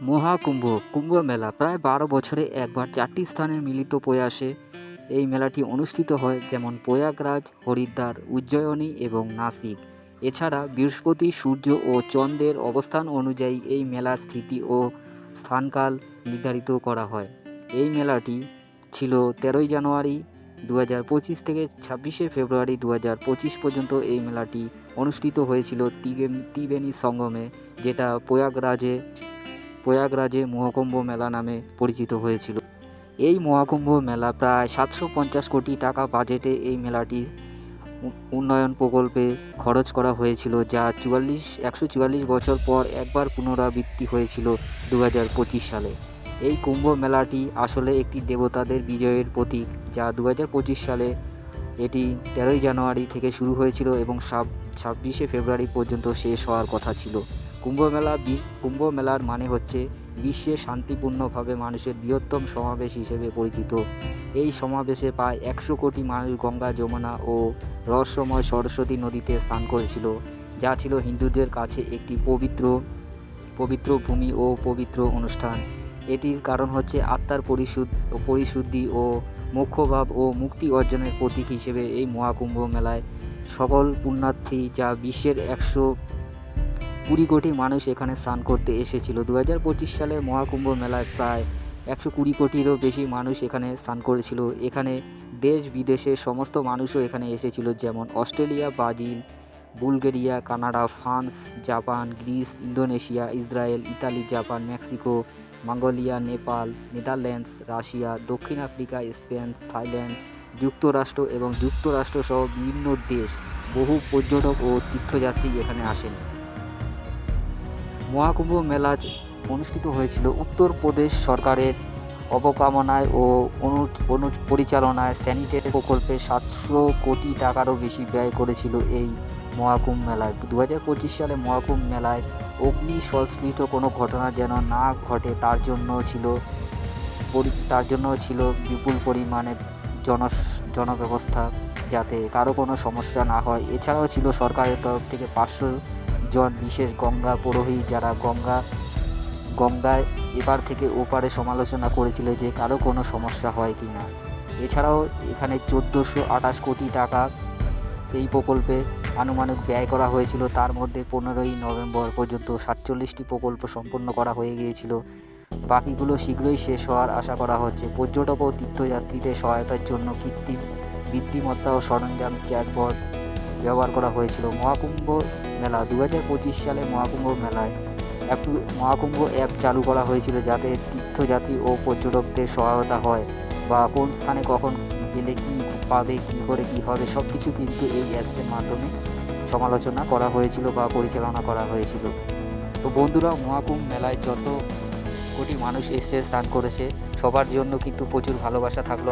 মহাকুম্ভ কুম্ভ মেলা প্রায় ১২ বছরে একবার ৪টি স্থানের মিলিত প্রয়াসে এই মেলাটি অনুষ্ঠিত হয়, যেমন প্রয়াগরাজ, হরিদ্বার, উজ্জয়িনী এবং নাসিক। এছাড়া বৃহস্পতি, সূর্য ও চন্দ্রের অবস্থান অনুযায়ী এই মেলার স্থিতি ও স্থানকাল নির্ধারিত করা হয়। এই মেলাটি ছিল ১৩ই জানুয়ারি ২০২৫ থেকে ২৬শে ফেব্রুয়ারি ২০২৫ পর্যন্ত। এই মেলাটি অনুষ্ঠিত হয়েছিল ত্রিবেণী সঙ্গমে, যেটা প্রয়াগরাজে মহাকুম্ভ মেলা নামে পরিচিত হয়েছিল। এই মহাকুম্ভ মেলা প্রায় ৭৫০ কোটি টাকা বাজেটে এই মেলাটি উন্নয়ন প্রকল্পে খরচ করা হয়েছিল, যা ১৪৪ বছর পর একবার পুনরাবৃত্তি হয়েছিল ২০২৫ সালে। এই কুম্ভ মেলাটি আসলে একটি দেবতাদের বিজয়ের প্রতীক, যা ২০২৫ সালে এটি ১৩ই জানুয়ারি থেকে শুরু হয়েছিল এবং ২৬শে ফেব্রুয়ারি পর্যন্ত শেষ হওয়ার কথা ছিল। কুম্ভ মেলার মানে হচ্ছে বিশ্বে শান্তিপূর্ণভাবে মানুষের বৃহত্তম সমাবেশ হিসেবে পরিচিত। এই সমাবেশে প্রায় ১০০ কোটি মানুষ গঙ্গা, যমুনা ও রহস্যময় সরস্বতী নদীতে স্নান করেছিল, যা ছিল হিন্দুদের কাছে একটি পবিত্র ভূমি ও পবিত্র অনুষ্ঠান। এটির কারণ হচ্ছে আত্মার পরিশুদ্ধি ও মোক্ষভাব ও মুক্তি অর্জনের প্রতীক হিসেবে এই মহাকুম্ভ মেলায় সকল পুণ্যার্থী, যা বিশ্বের ১২০ কোটি মানুষ এখানে স্নান করতে এসেছিল। ২০২৫ সালে মহাকুম্ভ মেলায় প্রায় ১২০ কোটিরও বেশি মানুষ এখানে স্নান করেছিল। এখানে দেশ বিদেশের সমস্ত মানুষও এখানে এসেছিল, যেমন Australia, Brazil, Bulgaria, Canada, France, Japan, Greece, Indonesia, Israel, Italy, Japan, Mexico, Mongolia, Nepal, Netherlands, Russia, দক্ষিণ আফ্রিকা, স্পেন, থাইল্যান্ড, যুক্তরাষ্ট্র এবং যুক্তরাষ্ট্র সহ বিভিন্ন দেশ। বহু পর্যটক ও তীর্থযাত্রী এখানে আসেন। মহাকুম্ভ মেলা অনুষ্ঠিত হয়েছিল উত্তরপ্রদেশ সরকারের অবকামনায় ও পরিচালনায়। স্যানিটারি প্রকল্পে ৭০০ কোটি টাকারও বেশি ব্যয় করেছিল এই মহাকুম্ভ মেলায়। ২০২৫ সালে মহাকুম্ভ মেলায় অগ্নি সংশ্লিষ্ট কোনো ঘটনা যেন না ঘটে, তার জন্য ছিল বিপুল পরিমাণে জনব্যবস্থা, যাতে কারো কোনো সমস্যা না হয়। এছাড়াও ছিল সরকারের তরফ থেকে ৫০০ জন বিশেষ গঙ্গা পুরোহিত, যারা গঙ্গায় এপার থেকে ওপারে সমালোচনা করেছিল যে কারো কোনো সমস্যা হয় কি না। এছাড়াও এখানে ১৪২৮ কোটি টাকা এই প্রকল্পে আনুমানিক ব্যয় করা হয়েছিল। তার মধ্যে ১৫ই নভেম্বর পর্যন্ত ৪৭টি প্রকল্প সম্পন্ন করা হয়ে গিয়েছিল। বাকিগুলো শীঘ্রই শেষ হওয়ার আশা করা হচ্ছে। পর্যটক ও তীর্থযাত্রীদের সহায়তার জন্য কৃত্রিম বুদ্ধিমত্তা ও সরঞ্জাম চ্যাটবট ব্যবহার করা হয়েছিল। মহাকুম্ভ মেলা ২০২৫ সালে মহাকুম্ভ অ্যাপ চালু করা হয়েছিল, যাতে তীর্থযাত্রী ও পর্যটকদের সহায়তা হয়, বা কোন স্থানে কখন গেলে কী পাবে, কী করে কী হবে, সব কিছু কিন্তু এই অ্যাপসের মাধ্যমে সমালোচনা করা হয়েছিল বা পরিচালনা করা হয়েছিল। তো বন্ধুরা, মহাকুম্ভ মেলায় যত কোটি মানুষ এসে স্নান করেছে, সবার জন্য কিন্তু প্রচুর ভালোবাসা থাকলো।